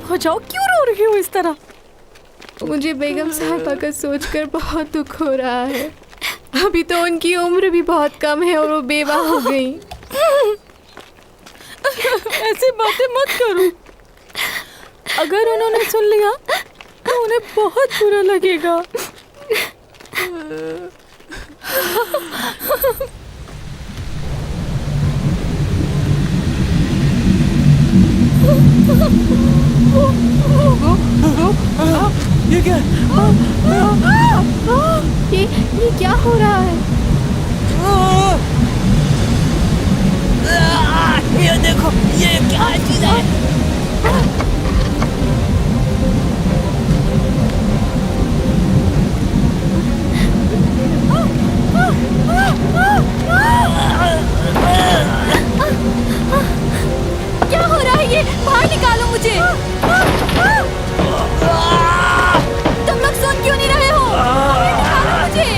चुप हो जाओ, क्यों रो रही हो इस तरह? मुझे बेगम साहिबा का सोचकर बहुत दुख हो रहा है। अभी तो उनकी उम्र भी बहुत कम है और वो बेवा हो गई। ऐसी बातें मत करो। अगर उन्होंने सुन लिया तो उन्हें बहुत बुरा लगेगा। ये क्या ये क्या हो रहा है? ये देखो, ये क्या चीज है? क्या हो रहा है? ये बाहर निकालो मुझे। तुम लोग सुन क्यों नहीं रहे हो? बाहर निकालो मुझे।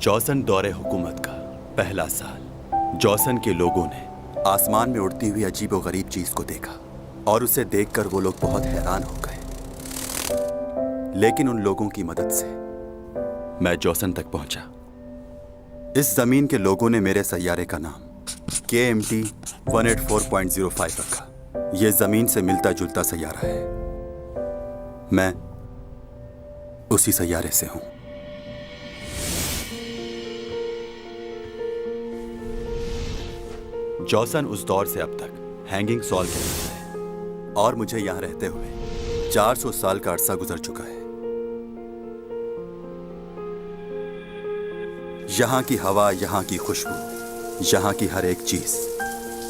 जॉसन दौरे हुकूमत का पहला साल। जॉसन के लोगों ने आसमान में उड़ती हुई अजीबोगरीब चीज को देखा और उसे देखकर वो लोग बहुत हैरान हो गए। लेकिन उन लोगों की मदद से मैं जॉसन तक पहुंचा। इस जमीन के लोगों ने मेरे सैयारे का नाम KMT 184.05 रखा। यह जमीन से मिलता जुलता सैयारा है। मैं उसी सैयारे से हूं। जॉसन उस दौर से अब तक हैंगिंग सॉल कहलाता है और मुझे यहां रहते हुए 400 साल का अरसा गुजर चुका है। यहां की हवा, यहां की खुशबू, यहां की हर एक चीज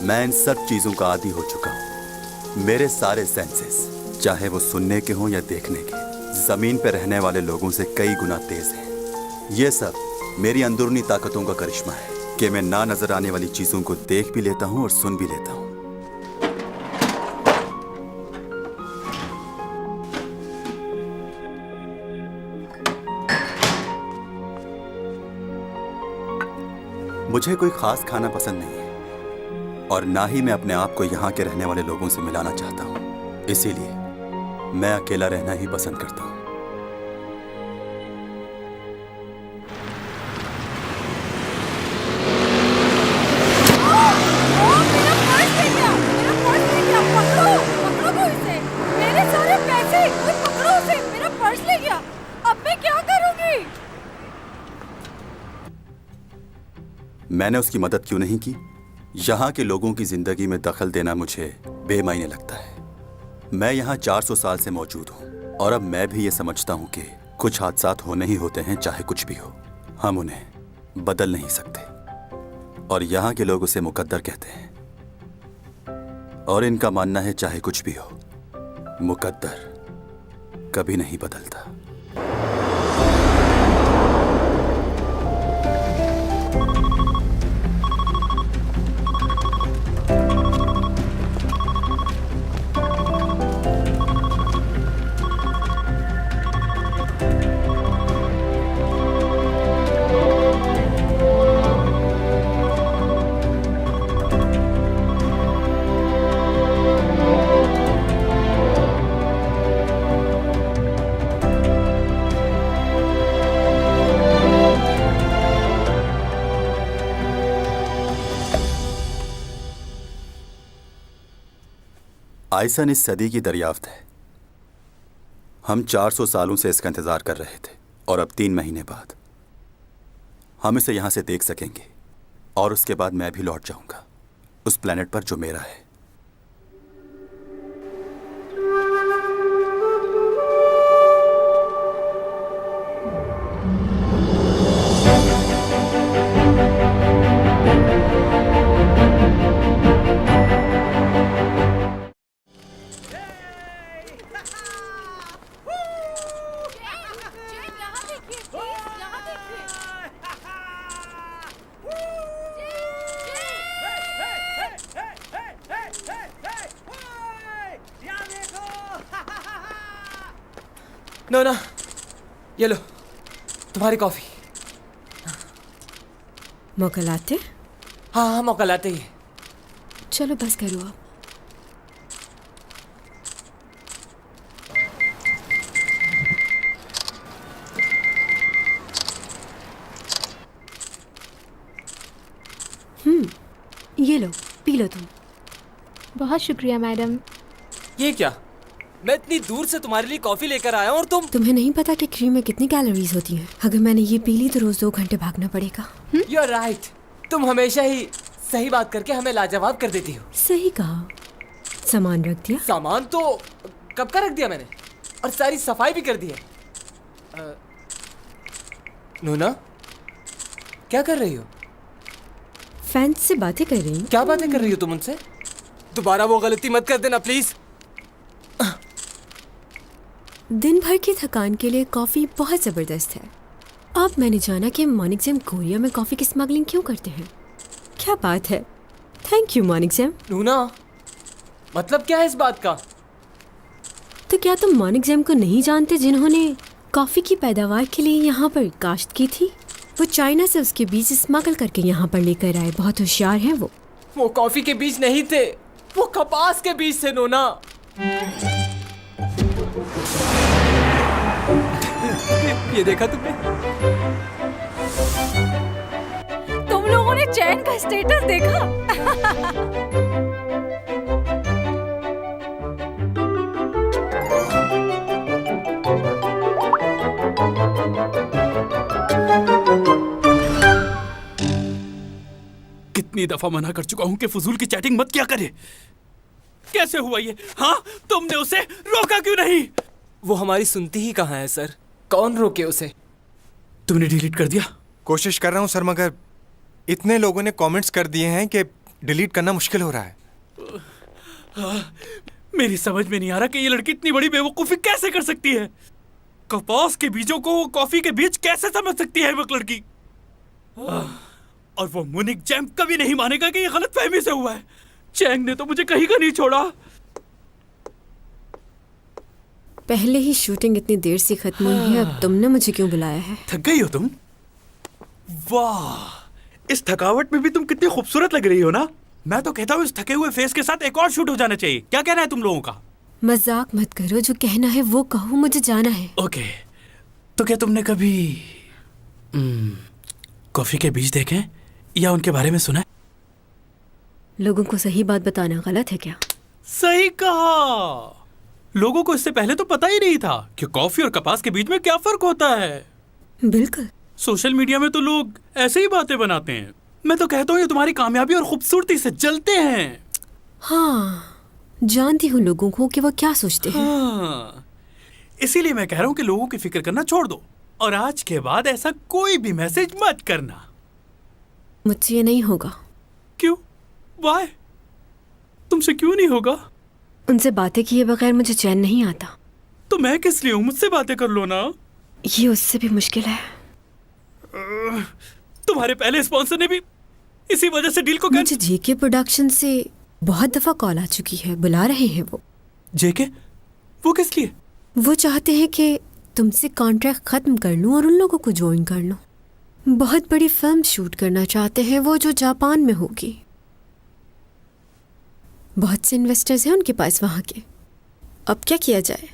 मैं इन सब चीजों का आदी हो चुका हूँ। मेरे सारे सेंसेस, चाहे वो सुनने के हों या देखने के, जमीन पे रहने वाले लोगों से कई गुना तेज हैं। ये सब मेरी अंदरूनी ताकतों का करिश्मा है कि मैं ना नजर आने वाली चीजों को देख भी लेता हूँ और सुन भी लेता हूँ। मुझे कोई खास खाना पसंद नहीं है और ना ही मैं अपने आप को यहाँ के रहने वाले लोगों से मिलाना चाहता हूँ। इसीलिए मैं अकेला रहना ही पसंद करता हूँ। मैंने उसकी मदद क्यों नहीं की? यहाँ के लोगों की जिंदगी में दखल देना मुझे बेमायने लगता है। मैं यहाँ 400 साल से मौजूद हूँ और अब मैं भी ये समझता हूँ कि कुछ हादसात होने ही होते हैं, चाहे कुछ भी हो। हम उन्हें बदल नहीं सकते और यहाँ के लोग उसे मुकद्दर कहते हैं। और इनका मानना है चाहे कुछ भी हो, मुकद्दर कभी नहीं बदलता। आइसन इस सदी की दरियाफ्त है। हम 400 सालों से इसका इंतजार कर रहे थे और अब 3 महीने बाद हम इसे यहां से देख सकेंगे और उसके बाद मैं भी लौट जाऊंगा उस प्लेनेट पर जो मेरा है। नोना, ये लो तुम्हारी कॉफी। मौका लाते? हाँ हाँ, मौका लाते ही। चलो बस करो आप। ये लो, पी लो तुम। बहुत शुक्रिया मैडम। ये क्या? मैं इतनी दूर से तुम्हारे लिए कॉफी लेकर आया हूँ और तुम्हें नहीं पता कि क्रीम में कितनी कैलोरीज होती हैं? अगर मैंने ये पी ली तो रोज 2 घंटे भागना पड़ेगा। You are right. तुम हमेशा ही सही बात करके हमें लाजवाब कर देती हो। सही कहा। सामान रख दिया? सामान तो कब का रख दिया मैंने, और सारी सफाई भी कर दी है। नोना, क्या कर रही हो? फैन से बातें कर रही हूँ। क्या बातें कर रही हो तुम उनसे? दोबारा वो गलती मत कर देना प्लीज। दिन भर की थकान के लिए कॉफी बहुत जबरदस्त है। अब मैंने जाना कि मॉनिकजैम कोरिया में कॉफी की स्मगलिंग क्यों करते हैं। क्या बात है। Thank you मॉनिकजैम। नूना, मतलब क्या है इस बात का? तो क्या तुम मॉनिकजैम को नहीं जानते, जिन्होंने कॉफी की पैदावार के लिए यहाँ पर काश्त की थी? वो चाइना से उसके बीज स्मगल करके यहाँ पर लेकर आए। बहुत होशियार हैं वो। वो कॉफी के बीज नहीं थे, वो कपास के बीज थे नोना। ये देखा तुमने? तुम लोगों ने चैन का स्टेटस देखा? कितनी दफा मना कर चुका हूं कि फजूल की चैटिंग मत किया करे। कैसे हुआ ये? हाँ, तुमने उसे रोका क्यों नहीं? वो हमारी सुनती ही कहाँ है सर। कौन रोके उसे? तुमने डिलीट कर दिया? कोशिश कर रहा हूँ सर, मगर इतने लोगों ने कमेंट्स कर दिए हैं कि डिलीट करना मुश्किल हो रहा है। मेरी समझ में नहीं आ रहा कि ये लड़की इतनी बड़ी बेवकूफी कैसे कर सकती है। कपास के बीजों को कॉफी के बीज कैसे समझ सकती है वो लड़की। और वो मुनिक जैम कभी नहीं मानेगा कि ये गलतफहमी से हुआ है। चैंग ने तो मुझे कहीं का नहीं छोड़ा। पहले ही शूटिंग इतनी देर से खत्म हुई है, अब तुमने मुझे क्यों बुलाया है? थक गई हो तुम? वाह, इस थकावट में भी तुम कितनी खूबसूरत लग रही हो ना। मैं तो कहता हूँ इस थके हुए फेस के साथ एक और शूट हो जाना चाहिए। क्या कहना है तुम लोगों का? मजाक मत करो, जो कहना है वो कहो, मुझे जाना है। ओके, तो क्या तुमने कभी कॉफी के बीज देखे या उनके बारे में सुना है? लोगों को सही बात बताना गलत है क्या? सही कहा। लोगों को इससे पहले तो पता ही नहीं था कि कॉफी और कपास के बीच में क्या फर्क होता है। बिल्कुल। सोशल मीडिया में तो लोग ऐसे ही बातें बनाते हैं। मैं तो कहता हूँ ये तुम्हारी कामयाबी और खूबसूरती से जलते हैं। हाँ, जानती हूँ लोगों को कि वो क्या सोचते हैं। हाँ, इसीलिए मैं कह रहा हूँ कि लोगों की फिक्र करना छोड़ दो और आज के बाद ऐसा कोई भी मैसेज मत करना। मुझसे ये नहीं होगा। क्यों? वाई? तुमसे क्यों नहीं होगा? उनसे बातें किए बगैर मुझे चैन नहीं आता। तो मैं किस लिए हूँ? मुझसे बातें कर लो ना। ये उससे भी मुश्किल है। तुम्हारे पहले स्पॉन्सर ने भी इसी वजह से डील को मुझे जेके प्रोडक्शन से बहुत दफा कॉल आ चुकी है, बुला रहे हैं वो। जेके? वो किस लिए? वो चाहते हैं कि तुमसे कॉन्ट्रैक्ट खत्म कर लूं और उन लोगों को ज्वाइन कर लूं। बहुत बड़ी फिल्म शूट करना चाहते हैं वो, जो जापान में होगी। बहुत से इन्वेस्टर्स हैं उनके पास वहां के। अब क्या किया जाए?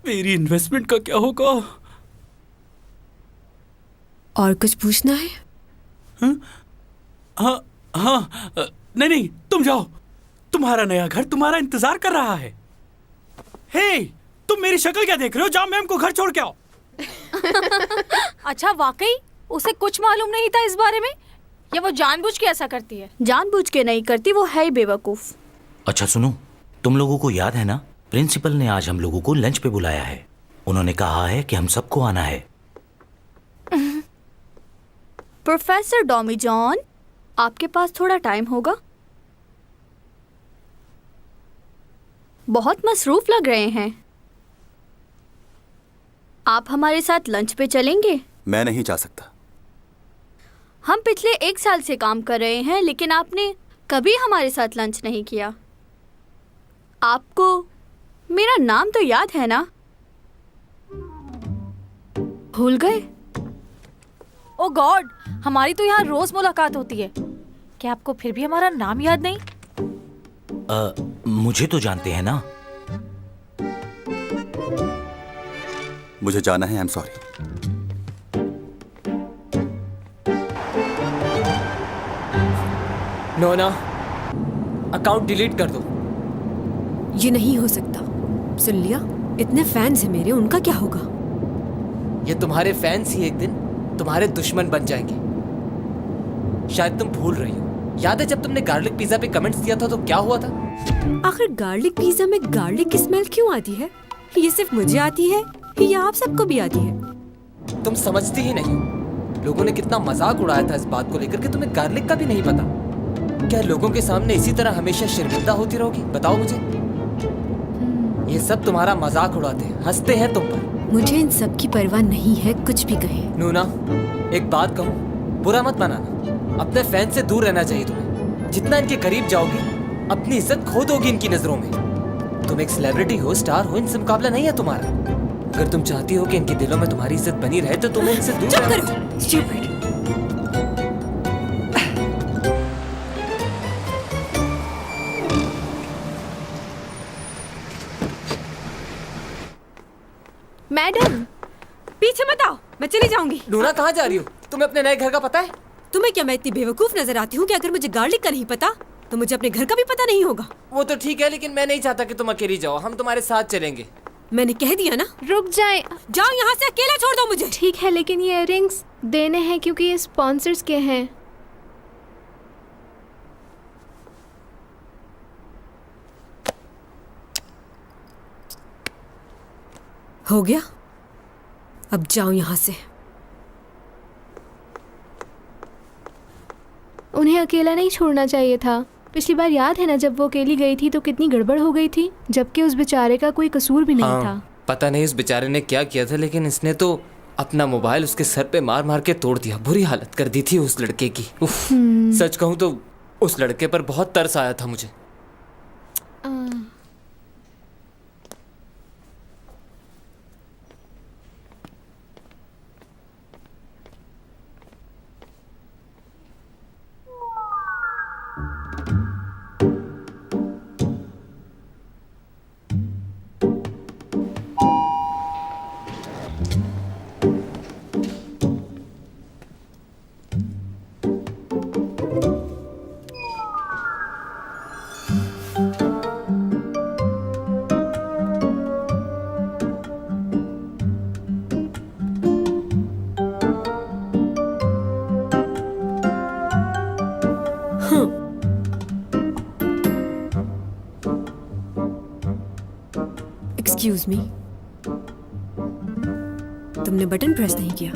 मेरी इन्वेस्टमेंट का क्या होगा? और कुछ पूछना है? हाँ हाँ, नहीं नहीं, तुम जाओ। तुम्हारा नया घर तुम्हारा इंतजार कर रहा है। हे, तुम मेरी शक्ल क्या देख रहे हो? जाओ मैम को घर छोड़ के आओ। अच्छा, वाकई उसे कुछ मालूम नहीं था इस बारे में, या वो जानबूझ के ऐसा करती है? जानबूझ के नहीं करती, वो है ही बेवकूफ। अच्छा सुनो, तुम लोगों को याद है ना, प्रिंसिपल ने आज हम लोगों को लंच पे बुलाया है। उन्होंने कहा है कि हम सबको आना है। प्रोफेसर डॉमी जॉन, आपके पास थोड़ा टाइम होगा? बहुत मसरूफ लग रहे हैं। आप हमारे साथ लंच पे चलेंगे? मैं नहीं जा सकता। हम पिछले 1 साल से काम कर रहे हैं, लेकिन आपने कभी हमारे साथ लंच नहीं किया। आपको मेरा नाम तो याद है ना? भूल गए? ओ गॉड, हमारी तो यहाँ रोज मुलाकात होती है। क्या आपको फिर भी हमारा नाम याद नहीं? मुझे तो जानते हैं ना। मुझे जाना है, I am sorry. Nona, account delete कर दो। ये नहीं हो सकता। सुन लिया, इतने फैंस हैं मेरे, उनका क्या होगा? ये तुम्हारे फैंस ही एक दिन तुम्हारे दुश्मन बन जाएंगे। शायद तुम भूल रही हो। याद है जब तुमने गार्लिक पिज्जा पे कमेंट्स दिया था तो क्या हुआ था? आखिर गार्लिक पिज्जा में गार्लिक की स्मेल क्यों आती है? ये सिर्फ मुझे आती है या आप सबको भी आती है? तुम समझती ही नहीं हो। लोगों ने कितना मजाक उड़ाया था इस बात को लेकर कि तुम्हें गार्लिक का भी नहीं पता। क्या लोगों के सामने इसी तरह हमेशा शर्मिंदा होती रहोगी? बताओ मुझे। ये सब तुम्हारा मजाक उड़ाते हैं, हंसते हैं तुम पर। मुझे इन सब की परवाह नहीं है, कुछ भी कहे। नूना, एक बात कहूँ, बुरा मत मनाना। अपने फैन से दूर रहना चाहिए तुम्हें। जितना इनके करीब जाओगी, अपनी इज्जत खो दोगी इनकी नजरों में। तुम एक सेलिब्रिटी हो, स्टार हो, इनसे मुकाबला नहीं है तुम्हारा। अगर तुम चाहती हो कि इनके दिलों में तुम्हारी इज्जत बनी रहे तो तुम्हें इनसे दूर रहना चाहिए। Stupid. मैडम, पीछे मत आओ, मैं चली जाऊंगी। नूना, कहाँ जा रही हो? तुम्हें अपने नए घर का पता है? तुम्हें क्या मैं इतनी बेवकूफ नजर आती हूँ कि अगर मुझे गार्लिक का नहीं पता तो मुझे अपने घर का भी पता नहीं होगा? वो तो ठीक है, लेकिन मैं नहीं चाहता कि तुम अकेली जाओ। हम तुम्हारे साथ चलेंगे। मैंने कह दिया ना। रुक जाए। जाओ यहाँ से, अकेला छोड़ दो मुझे। ठीक है, लेकिन ये इयररिंग्स देने हैं क्योंकि ये स्पॉन्सर्स के हैं। हो गया, अब जाओ यहाँ से। उन्हें अकेला नहीं छोड़ना चाहिए था। पिछली बार याद है ना, जब वो अकेली गई थी तो कितनी गड़बड़ हो गई थी, जबकि उस बेचारे का कोई कसूर भी नहीं था। पता नहीं उस बेचारे ने क्या किया था, लेकिन इसने तो अपना मोबाइल उसके सर पे मार मार के तोड़ दिया। बुरी हालत कर दी थी उस लड़के की। उफ, सच कहूँ तो उस लड़के पर बहुत तरस आया था मुझे। एक्सक्यूज मी, तुमने बटन प्रेस नहीं किया।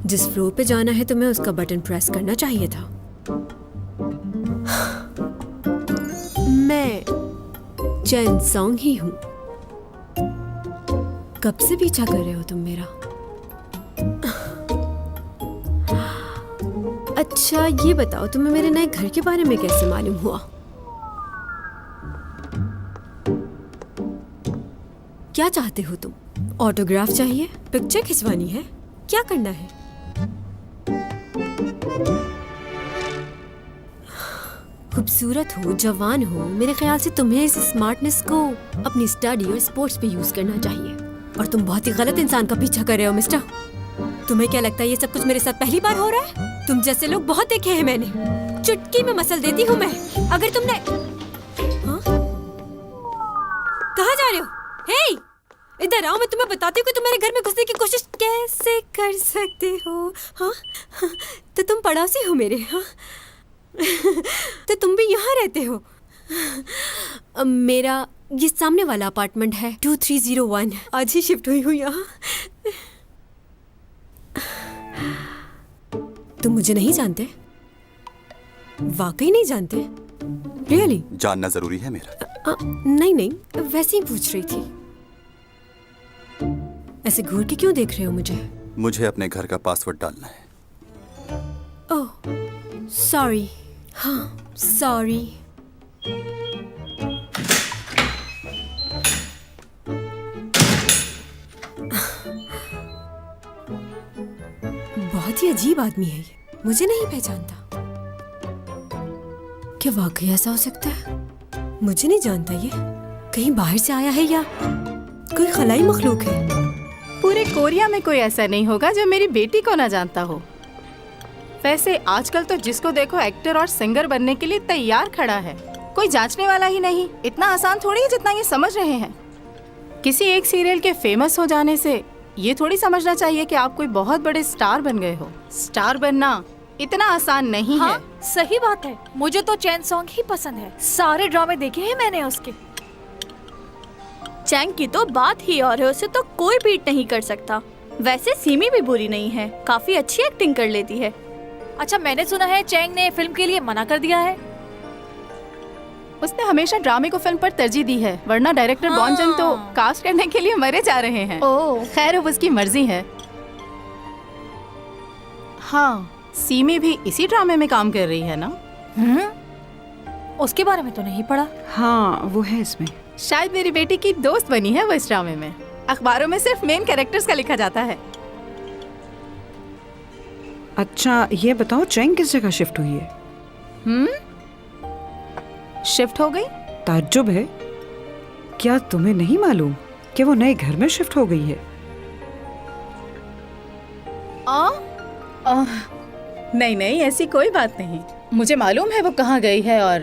जिस फ्लोर पे जाना है तुम्हें उसका बटन प्रेस करना चाहिए था। मैं चैन सॉन्ग ही हूं। कब से पीछा कर रहे हो तुम मेरा? अच्छा ये बताओ, तुम्हें मेरे नए घर के बारे में कैसे मालूम हुआ? क्या चाहते हो तुम? ऑटोग्राफ चाहिए? पिक्चर खिंचवानी है? क्या करना है? खूबसूरत हो, जवान हो, मेरे ख्याल से तुम्हें इस स्मार्टनेस को अपनी स्टडी और स्पोर्ट्स पे यूज करना चाहिए। और तुम बहुत ही गलत इंसान का पीछा कर रहे हो मिस्टर। तुम्हें क्या लगता है ये सब कुछ मेरे साथ पहली बार हो रहा है? तुम जैसे लोग बहुत देखे हैं मैंने। चुटकी में मसल देती हूँ मैं। अगर तुमने हाँ? कहाँ जा रहे हो? हे, इधर आओ, मैं तुम्हें बताती हूँ कि तुम मेरे घर में घुसने की कोशिश कैसे कर सकते हो। हाँ, तो तुम पड़ोसी हो मेरे। हाँ, तो तुम भी यहाँ रहते हो। मेरा ये सामने वाला अपार्टमेंट है 2301। आज ही शिफ्ट हुई हूँ यहाँ। तुम मुझे नहीं जानते? वाकई नहीं जानते? रियली? जानना जरूरी है मेरा। नहीं नहीं, वैसे ही पूछ रही थी। ऐसे घूर के क्यों देख रहे हो मुझे? मुझे अपने घर का पासवर्ड डालना है। Oh sorry. हाँ सॉरी। बहुत ही अजीब आदमी है ये, मुझे नहीं पहचानता। क्या वाकई ऐसा हो सकता है? मुझे नहीं जानता ये। कहीं बाहर से आया है या कोई खलाई मखलूक है? पूरे कोरिया में कोई ऐसा नहीं होगा जो मेरी बेटी को ना जानता हो। वैसे आजकल तो जिसको देखो एक्टर और सिंगर बनने के लिए तैयार खड़ा है, कोई जांचने वाला ही नहीं। इतना आसान थोड़ी है जितना ये समझ रहे हैं। किसी एक सीरियल के फेमस हो जाने से ये थोड़ी समझना चाहिए कि आप कोई बहुत बड़े स्टार बन गए हो। स्टार बनना इतना आसान नहीं है। सही बात है, मुझे तो चैन सॉन्ग ही पसंद है। सारे ड्रामे देखे हैं मैंने उसके। चैंग की तो बात ही और है, उसे तो कोई बीट नहीं कर सकता। वैसे सीमी भी बुरी नहीं है, काफी अच्छी एक्टिंग कर लेती है। अच्छा, मैंने सुना है चैंग ने फिल्म के लिए मना कर दिया है। उसने हमेशा ड्रामे को फिल्म पर तरजीह दी है, वरना डायरेक्टर बॉन जन तो कास्ट करने के लिए मरे जा रहे हैं। ओह, खैर अब उसकी मर्जी है। हाँ, सीमी भी इसी ड्रामे में काम कर रही है ना? उसके बारे में तो नहीं पढ़ा। हाँ, वो है इसमें। शायद मेरी बेटी की दोस्त बनी है वो इस ड्रामे में। अखबारों में सिर्फ मेन कैरेक्टर्स का लिखा जाता है। अच्छा ये बताओ, चैंग किस जगह शिफ्ट हुई है? शिफ्ट हो गई? ताज्जुब है। क्या तुम्हें नहीं मालूम कि वो नए घर में शिफ्ट हो गई है? नहीं नहीं, ऐसी कोई बात नहीं। मुझे मालूम है वो कहाँ गई है और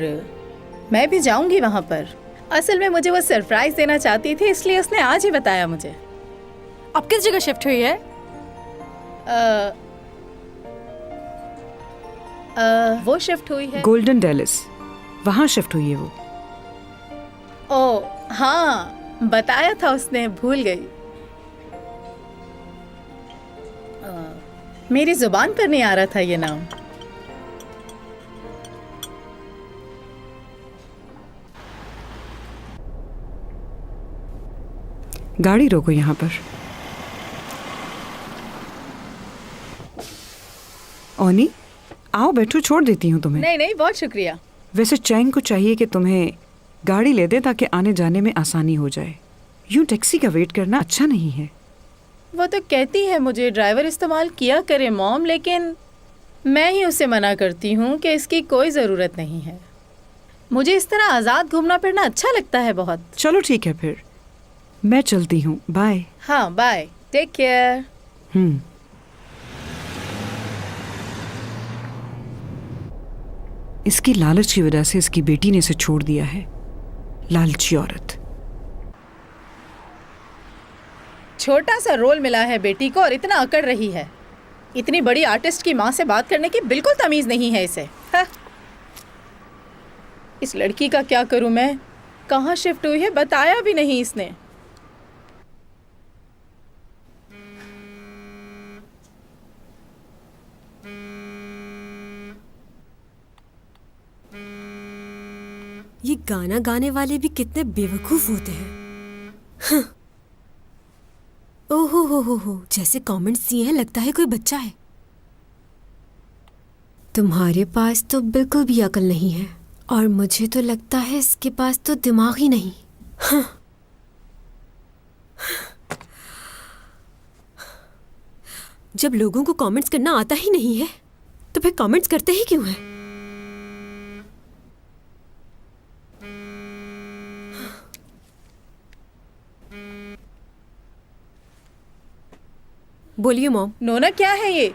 मैं भी जाऊंगी वहाँ पर। असल में मुझे वो सरप्राइज देना चाहती थी, इसलिए उसने आज ही बताया मुझे। अब किस जगह शिफ्ट हुई है? वो शिफ्ट हुई है गोल्डन डेलिस, वहाँ शिफ्ट हुई है वो। ओह हाँ, बताया था उसने, भूल गई। मेरी जुबान पर नहीं आ रहा था ये नाम। गाड़ी रोको यहाँ पर। ओनी, आओ बैठो, छोड़ देती हूँ तुम्हें। नहीं नहीं, बहुत शुक्रिया। वैसे चैंग को चाहिए कि तुम्हें गाड़ी ले दे ताकि आने जाने में आसानी हो जाए। यूं टैक्सी का वेट करना अच्छा नहीं है। वो तो कहती है मुझे ड्राइवर इस्तेमाल किया करे मॉम, लेकिन मैं ही उसे मना करती हूँ कि इसकी कोई ज़रूरत नहीं है। मुझे इस तरह आज़ाद घूमना फिरना अच्छा लगता है बहुत। चलो ठीक है फिर, मैं चलती हूँ, बाय। हाँ बाय, टेक केयर। इसकी लालच की वजह से इसकी बेटी ने इसे छोड़ दिया है। लालची औरत। छोटा सा रोल मिला है बेटी को और इतना अकड़ रही है। इतनी बड़ी आर्टिस्ट की माँ से बात करने की बिल्कुल तमीज़ नहीं है इसे। हाँ। इस लड़की का क्या करूँ मैं? कहाँ शिफ्ट हुई है बताया भी नहीं इसने। ये गाना गाने वाले भी कितने बेवकूफ होते हैं। हाँ। ओहो हो, जैसे कमेंट्स दिए हैं लगता है कोई बच्चा है। तुम्हारे पास तो बिल्कुल भी अकल नहीं है और मुझे तो लगता है इसके पास तो दिमाग ही नहीं। हाँ। जब लोगों को कमेंट्स करना आता ही नहीं है तो फिर कमेंट्स करते ही क्यों हैं? बोलिए मॉम। नोना क्या है ये?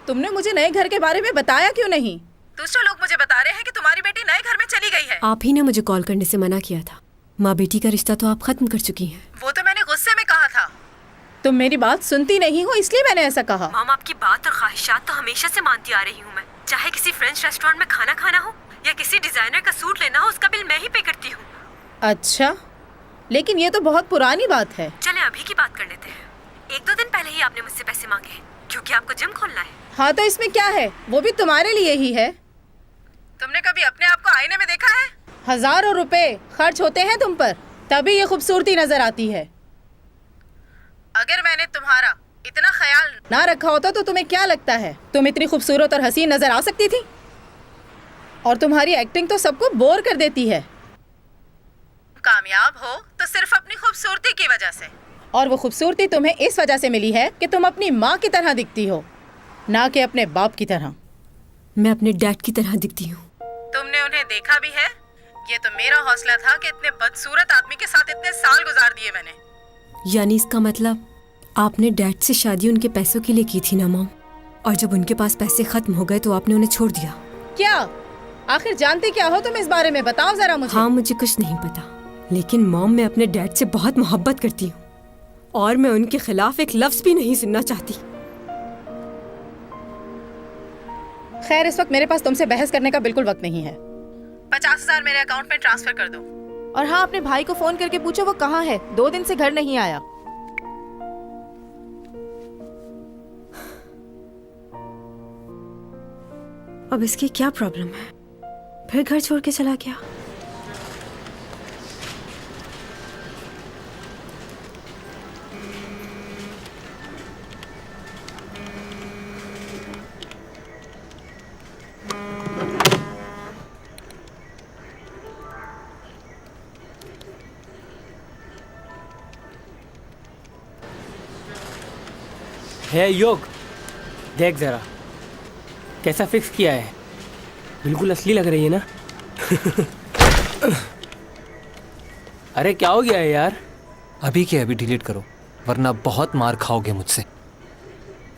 तुमने मुझे नए घर के बारे में बताया क्यों नहीं? दूसरे लोग मुझे बता रहे हैं कि तुम्हारी बेटी नए घर में चली गई है। आप ही ने मुझे कॉल करने से मना किया था। माँ बेटी का रिश्ता तो आप खत्म कर चुकी हैं। वो तो मैंने गुस्से में कहा था। तुम मेरी बात सुनती नहीं हो इसलिए मैंने ऐसा कहा। मॉम, आपकी बात और ख्वाहिशात तो हमेशा से मानती आ रही हूँ मैं। चाहे किसी फ्रेंच रेस्टोरेंट में खाना खाना हो या किसी डिजाइनर का सूट लेना हो, उसका बिल मैं ही पे करती हूँ। अच्छा, लेकिन ये तो बहुत पुरानी बात है। चले अभी की बात कर लेते हैं। 1-2 दिन पहले ही आपने मुझसे पैसे मांगे हैं क्योंकि आपको जिम खोलना है। हाँ तो इसमें क्या है, वो भी तुम्हारे लिए ही है। तुमने कभी अपने आप को आईने में देखा है? हजारों रुपए खर्च होते हैं तुम पर, तभी ये खूबसूरती नजर आती है। अगर मैंने तुम्हारा इतना ख्याल ना रखा होता तो तुम्हें क्या लगता है तुम इतनी खूबसूरत और हसीन नजर आ सकती थी? और तुम्हारी एक्टिंग तो सबको बोर कर देती है। कामयाब हो तो सिर्फ अपनी खूबसूरती की वजह से, और वो खूबसूरती तुम्हें इस वजह से मिली है कि तुम अपनी माँ की तरह दिखती हो, ना कि अपने बाप की तरह। मैं अपने डैड की तरह दिखती हूँ। तुमने उन्हें देखा भी है? ये तो मेरा हौसला था कि इतने बदसूरत आदमी के साथ इतने साल गुजार दिए मैंने। यानी इसका मतलब आपने डैड से शादी उनके पैसों के लिए की थी ना मॉम, और जब उनके पास पैसे खत्म हो गए तो आपने उन्हें छोड़ दिया। क्या? आखिर जानती क्या हो तुम इस बारे में? बताओ जरा मुझे। हाँ, मुझे कुछ नहीं पता, लेकिन मॉम मैं अपने डैड से बहुत मोहब्बत करती हूँ और मैं उनके खिलाफ एक लफ्ज भी नहीं सुनना चाहती। खैर, इस वक्त मेरे पास तुमसे बहस करने का बिल्कुल वक्त नहीं है। 50,000 मेरे अकाउंट में ट्रांसफर कर दो। और हाँ, अपने भाई को फोन करके पूछो वो कहाँ है, 2 दिन से घर नहीं आया। अब इसकी क्या प्रॉब्लम है? फिर घर छोड़ के चला गया। है योग, देख जरा कैसा फिक्स किया है, बिल्कुल असली लग रही है ना। अरे क्या हो गया है यार? अभी के अभी डिलीट करो वरना बहुत मार खाओगे मुझसे।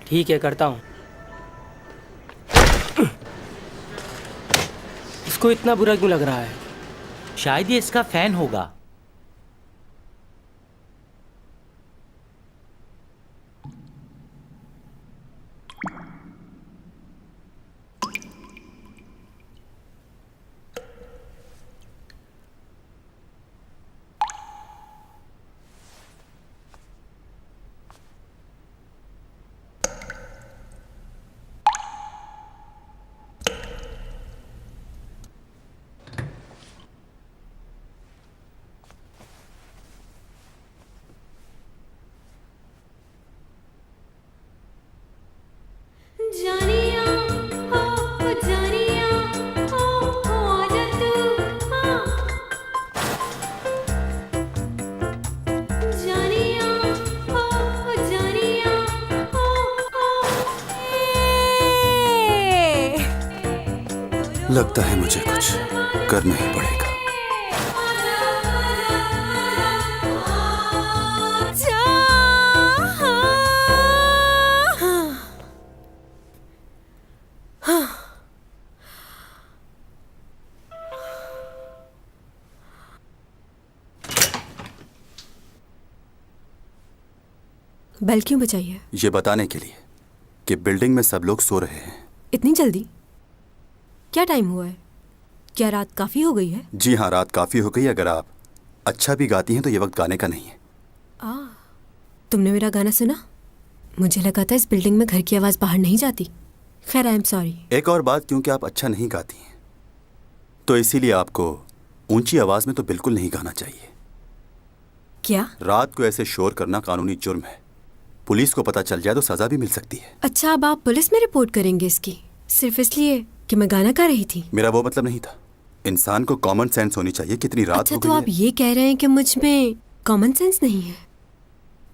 ठीक है, करता हूँ। इसको इतना बुरा क्यों लग रहा है? शायद ये इसका फैन होगा। लगता है मुझे कुछ करना ही पड़ेगा। बेल क्यों बजाई है? ये बताने के लिए कि बिल्डिंग में सब लोग सो रहे हैं। इतनी जल्दी? क्या टाइम हुआ है? क्या रात काफी हो गई है? जी हाँ, रात काफी हो गई। अगर आप अच्छा भी गाती हैं तो ये वक्त गाने का नहीं है। तुमने मेरा गाना सुना? मुझे लगा था इस बिल्डिंग में घर की आवाज बाहर नहीं जाती। खैर, आई एम सॉरी। एक और बात, क्योंकि आप अच्छा नहीं गाती हैं तो इसीलिए आपको ऊंची आवाज में तो बिल्कुल नहीं गाना चाहिए। क्या? रात को ऐसे शोर करना कानूनी जुर्म है। पुलिस को पता चल जाए तो सजा भी मिल सकती है। अच्छा, अब आप पुलिस में रिपोर्ट करेंगे इसकी, सिर्फ इसलिए कि मैं गाना गा रही थी? मेरा वो मतलब नहीं था। इंसान को कॉमन सेंस होनी चाहिए। कितनी रात अच्छा, हो तो गई आप ये कह रहे हैं कि मुझ में कॉमन सेंस नहीं है?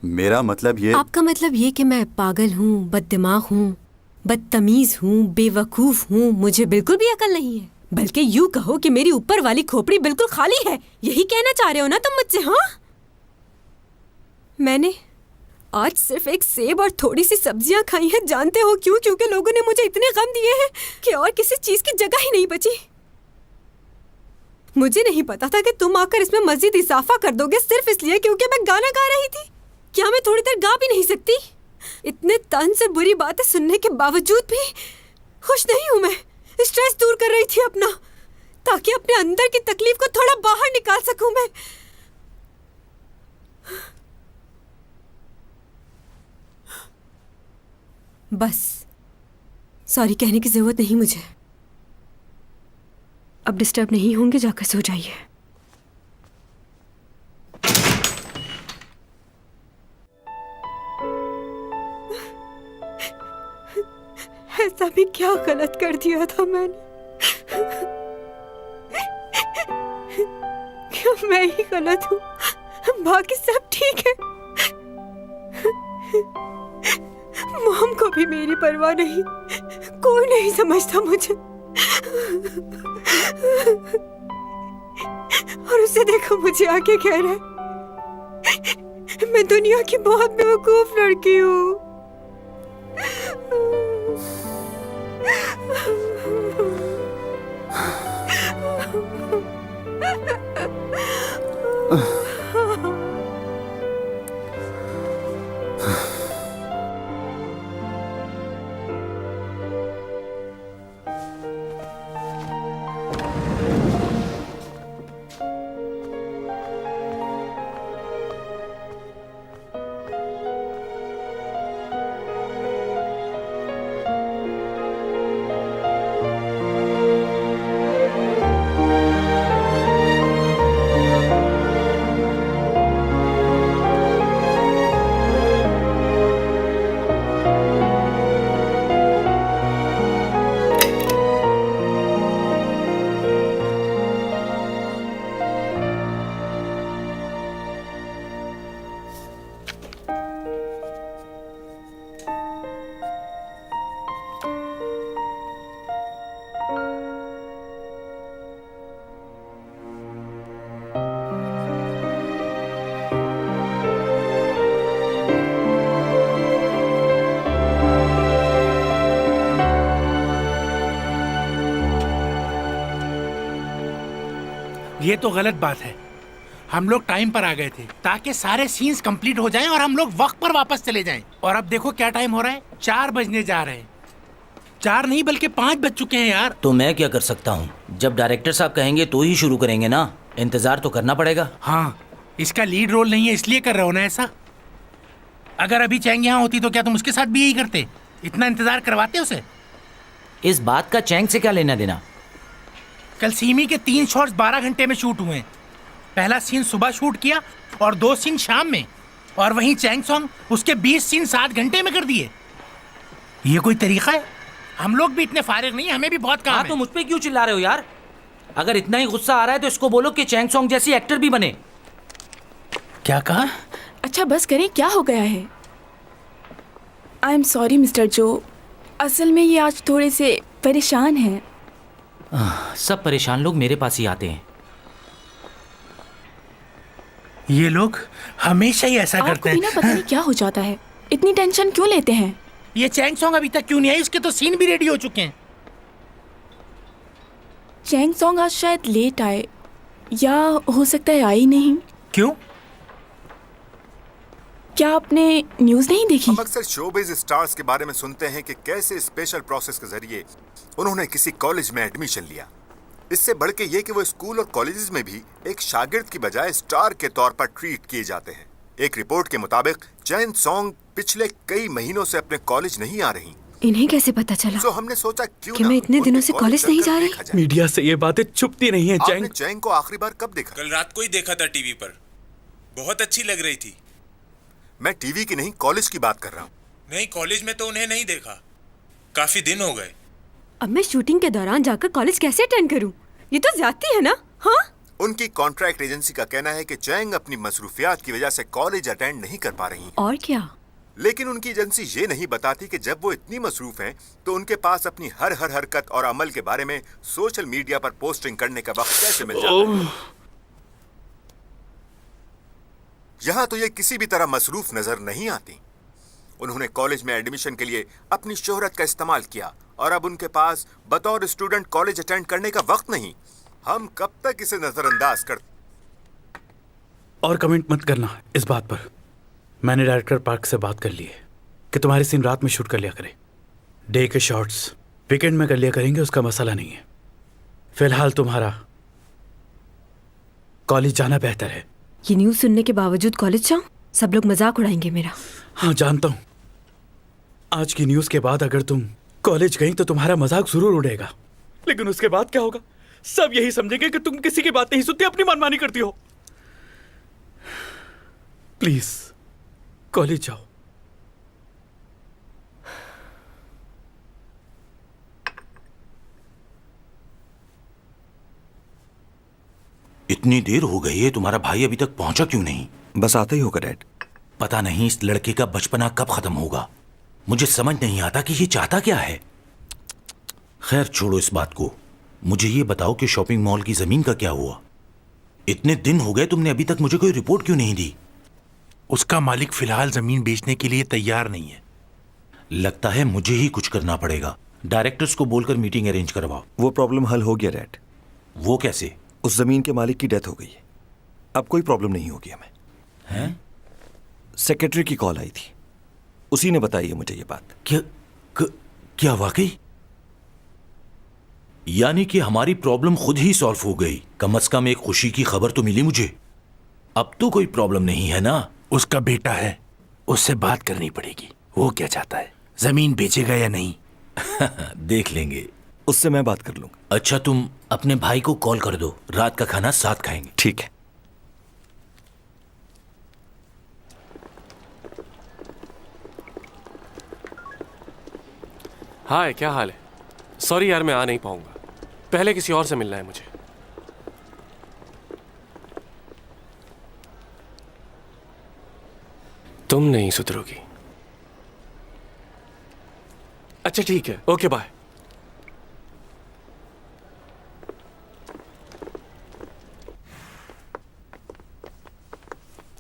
मेरा मतलब ये। आपका मतलब ये कि मैं पागल हूँ, बददिमाग हूँ, बदतमीज हूँ, बेवकूफ हूँ, मुझे बिल्कुल भी अकल नहीं है? बल्कि यूँ कहो कि मेरी ऊपर वाली खोपड़ी बिल्कुल खाली है। यही कहना चाह रहे हो ना तुम मुझसे? हाँ, मैंने आज सिर्फ एक सेब और थोड़ी सी सब्जियां खाई हैं। जानते हो क्यों? क्योंकि लोगों ने मुझे इतने गम दिए हैं कि और किसी चीज की जगह ही नहीं बची। मुझे नहीं पता था कि तुम आकर इसमें मजीद इजाफा कर दोगे सिर्फ इसलिए क्योंकि मैं गाना गा रही थी। क्या मैं थोड़ी देर गा भी नहीं सकती? इतने तन से बुरी बातें सुनने के बावजूद भी खुश नहीं हूं मैं। स्ट्रेस दूर कर रही थी अपना, ताकि अपने अंदर की तकलीफ को थोड़ा बाहर निकाल सकूं मैं। बस सॉरी कहने की जरूरत नहीं मुझे। अब डिस्टर्ब नहीं होंगे, जाकर सो जाइए। ऐसा भी क्या गलत कर दिया था मैंने? क्या मैं ही गलत हूँ? बाकी सब ठीक है। मॉम को भी मेरी परवाह नहीं, कोई नहीं समझता मुझे। और उसे देखो मुझे आके कह रहा है मैं दुनिया की बहुत बेवकूफ लड़की हूँ। ये तो गलत बात है। हम लोग टाइम पर आ गए थे ताकि सारे सीन्स कंप्लीट हो जाएं और हम लोग वक्त पर वापस चले जाएं। और अब देखो क्या टाइम हो रहा है, 4 बजने जा रहे हैं। 4 नहीं बल्कि 5 बज चुके हैं यार। तो मैं क्या कर सकता हूँ? जब डायरेक्टर साहब कहेंगे तो ही शुरू करेंगे ना, इंतजार तो करना पड़ेगा। हाँ, इसका लीड रोल नहीं है इसलिए कर रहे हो ना ऐसा। अगर अभी चैंग यहाँ होती तो क्या तुम उसके साथ भी यही करते? इतना इंतजार करवाते उसे? इस बात का चैंग से क्या लेना देना? कल सीमी के 3 शॉट्स 12 घंटे में शूट हुए। पहला सीन सुबह शूट किया और 2 सीन शाम में, और वहीं चैंग सॉन्ग उसके 20 सीन 7 घंटे में कर दिए। ये कोई तरीका है? हम लोग भी इतने फारिग नहीं, हमें भी बहुत काम है। तो मुझ पे क्यों चिल्ला रहे हो यार? अगर इतना ही गुस्सा आ रहा है तो इसको बोलो कि चैंग सॉन्ग जैसी एक्टर भी बने। क्या कहा? अच्छा बस करें, क्या हो गया है? आई एम सॉरी मिस्टर जो, असल में ये आज थोड़े से परेशान हैं। सब परेशान लोग मेरे पास ही आते हैं। ये लोग हमेशा ही ऐसा करते आपको हैं। भी ना पता नहीं क्या हो जाता है, इतनी टेंशन क्यों लेते हैं? ये चैंग सॉन्ग अभी तक क्यों नहीं आई? इसके तो सीन भी रेडी हो चुके हैं। चैंग सॉन्ग आज शायद लेट आए, या हो सकता है आई नहीं। क्यों? क्या आपने न्यूज़ नहीं देखी? हम अक्सर शोबिज स्टार्स के बारे में सुनते हैं कि कैसे स्पेशल प्रोसेस के जरिए उन्होंने किसी कॉलेज में एडमिशन लिया। इससे बढ़ के ये कि वो स्कूल और कॉलेजेस में भी एक शागिर्द की बजाय स्टार के तौर पर ट्रीट किए जाते हैं। एक रिपोर्ट के मुताबिक चैन सॉन्ग पिछले कई महीनों से अपने कॉलेज नहीं आ रही। इन्हें कैसे पता चला? तो हमने सोचा क्यों कि ना मैं इतने दिनों से कॉलेज नहीं जा रही। मीडिया से ये बातें छुपती नहीं है। आपने चैंग को आखिरी बार कब देखा? कल रात को ही देखा था टीवी पर, बहुत अच्छी लग रही थी। मैं टीवी की नहीं, कॉलेज की बात कर रहा हूँ। नहीं, कॉलेज में तो उन्हें नहीं देखा, काफी दिन हो गए। अब मैं शूटिंग के दौरान जाकर कॉलेज कैसे अटेंड करूं? ये तो ज्यादती है ना? हाँ? उनकी कॉन्ट्रैक्ट एजेंसी का कहना है कि चैंग अपनी मसरूफियात की वजह से कॉलेज अटेंड नहीं कर पा रही हैं। और क्या? लेकिन उनकी एजेंसी ये नहीं बताती कि जब वो इतनी मसरूफ हैं तो उनके पास अपनी हर हरकत और अमल के बारे में सोशल मीडिया पर पोस्टिंग करने का वक्त कैसे मिल जाता है। यहाँ तो ये किसी भी तरह मसरूफ नजर नहीं आती। उन्होंने कॉलेज में एडमिशन के लिए अपनी शोहरत का इस्तेमाल किया और अब उनके पास बतौर स्टूडेंट कॉलेज अटेंड करने का वक्त नहीं। हम कब तक इसे नजरअंदाज कर। और कमेंट मत करना इस बात पर। मैंने डायरेक्टर पार्क से बात कर ली है कि तुम्हारे सीन रात में शूट कर लिया करें। डे के शॉट्स वीकेंड में कर लिया करेंगे, उसका मसला नहीं है। फिलहाल तुम्हारा कॉलेज जाना बेहतर है। ये न्यूज़ सुनने के बावजूद कॉलेज जाऊं? सब लोग मजाक उड़ाएंगे मेरा। हाँ जानता हूँ, आज की न्यूज़ के बाद अगर तुम कॉलेज गई तो तुम्हारा मजाक जरूर उड़ेगा, लेकिन उसके बाद क्या होगा? सब यही समझेंगे कि तुम किसी की बात नहीं सुनती, अपनी मनमानी करती हो। प्लीज कॉलेज जाओ। इतनी देर हो गई है, तुम्हारा भाई अभी तक पहुंचा क्यों नहीं? बस आता ही होगा डैड। पता नहीं इस लड़के का बचपना कब खत्म होगा। मुझे समझ नहीं आता कि ये चाहता क्या है। खैर छोड़ो इस बात को, मुझे ये बताओ कि शॉपिंग मॉल की जमीन का क्या हुआ? इतने दिन हो गए, तुमने अभी तक मुझे कोई रिपोर्ट क्यों नहीं दी? उसका मालिक फिलहाल जमीन बेचने के लिए तैयार नहीं है। लगता है मुझे ही कुछ करना पड़ेगा। डायरेक्टर्स को बोलकर मीटिंग अरेंज करवाओ। वो प्रॉब्लम हल हो गया डैड। वो कैसे? उस जमीन के मालिक की डेथ हो गई है, अब कोई प्रॉब्लम नहीं होगी हमें। हैं? सेक्रेटरी की कॉल आई थी, उसी ने बताई है मुझे ये बात। क्या वाकई? यानी कि हमारी प्रॉब्लम खुद ही सॉल्व हो गई। कम से कम एक खुशी की खबर तो मिली मुझे। अब तो कोई प्रॉब्लम नहीं है ना? उसका बेटा है, उससे बात करनी पड़ेगी। वो क्या चाहता है, जमीन बेचेगा या नहीं? देख लेंगे, उससे मैं बात कर लूंगा। अच्छा तुम अपने भाई को कॉल कर दो, रात का खाना साथ खाएंगे। ठीक है। हाय, क्या हाल है? सॉरी यार, मैं आ नहीं पाऊंगा। पहले किसी और से मिलना है मुझे। तुम नहीं सुधरोगी। अच्छा ठीक है, okay bye.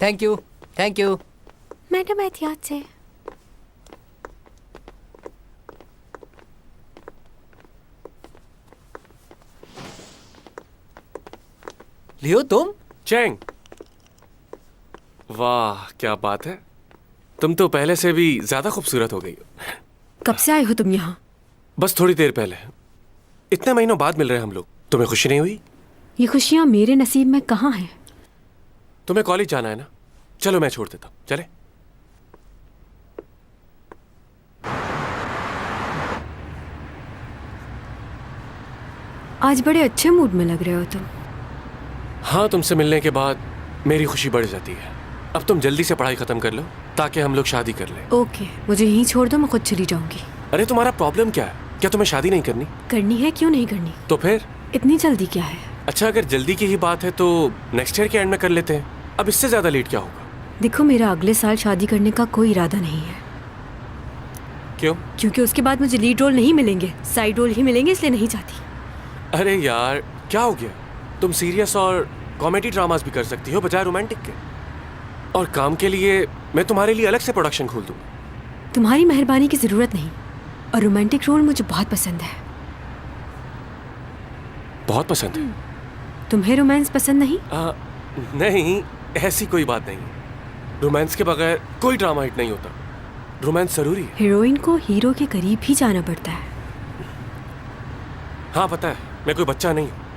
Thank you, thank you. Madam एहतियात से। लियो तुम? चैंग, वाह क्या बात है, तुम तो पहले से भी ज्यादा खूबसूरत हो गई हो। कब से आए हो तुम यहाँ? बस थोड़ी देर पहले। इतने महीनों बाद मिल रहे हैं हम लोग, तुम्हें खुशी नहीं हुई? ये खुशियाँ मेरे नसीब में कहाँ हैं? तुम्हें कॉलेज जाना है ना, चलो मैं छोड़ देता हूँ, चले? आज बड़े अच्छे मूड में लग रहे हो तुम। हाँ, तुमसे मिलने के बाद मेरी खुशी बढ़ जाती है। अब तुम जल्दी से पढ़ाई खत्म कर लो ताकि हम लोग शादी कर लें। ओके, मुझे यहीं छोड़ दो, मैं खुद चली जाऊंगी। अरे तुम्हारा प्रॉब्लम क्या है? क्या तुम्हें शादी नहीं करनी? करनी है, क्यों नहीं करनी? तो फिर इतनी जल्दी क्या है? अच्छा, अगर जल्दी की ही बात है तो नेक्स्ट ईयर के एंड में कर लेते हैं। अब इससे ज्यादा लेट क्या होगा? देखो, मेरा अगले साल शादी करने का कोई इरादा नहीं है। क्यों? क्योंकि उसके बाद मुझे लीड रोल नहीं मिलेंगे, साइड रोल ही मिलेंगे, इसलिए नहीं चाहती। अरे यार क्या हो गया? तुम सीरियस और कॉमेडी ड्रामास भी कर सकती हो बजाय रोमांटिक के। और काम के लिए मैं तुम्हारे लिए अलग से प्रोडक्शन खोल दूँ। तुम्हारी मेहरबानी की जरूरत नहीं, और रोमांटिक रोल मुझे बहुत पसंद है। बहुत पसंद है? तुम्हें रोमांस पसंद नहीं? नहीं, ऐसी कोई बात नहीं। रोमांस के बगैर कोई ड्रामा हिट नहीं होता। रोमांस जरूरी है। हीरोइन को हीरो के करीब ही जाना पड़ता है। हाँ पता है, मैं कोई बच्चा नहीं हूँ।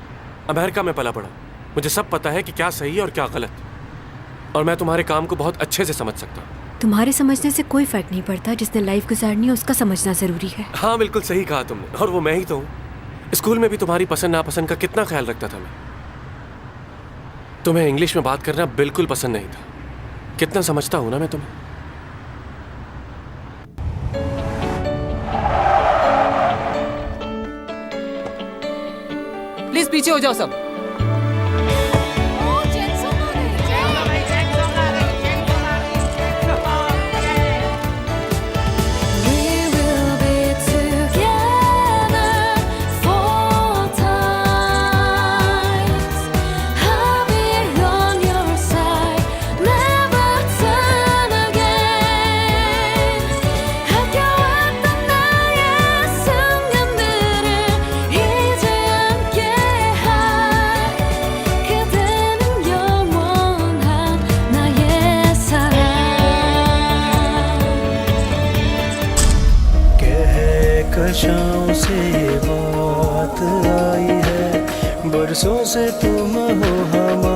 अमेरिका में पला पड़ा, मुझे सब पता है कि क्या सही है और क्या गलत। और मैं तुम्हारे काम को बहुत अच्छे से समझ सकता हूँ। तुम्हारे समझने से कोई फर्क नहीं पड़ता। जिसने लाइफ गुजारनी है उसका समझना जरूरी है। हाँ बिल्कुल सही कहा तुमने, और वो मैं ही तो हूँ। स्कूल में भी तुम्हारी पसंद नापसंद का कितना ख्याल रखता था मैं। तुम्हें इंग्लिश में बात करना बिल्कुल पसंद नहीं था। कितना समझता हूँ ना मैं तुम्हें। प्लीज पीछे हो जाओ सब। कशाओं से बात आई है, बरसों से तुम हो हमारे।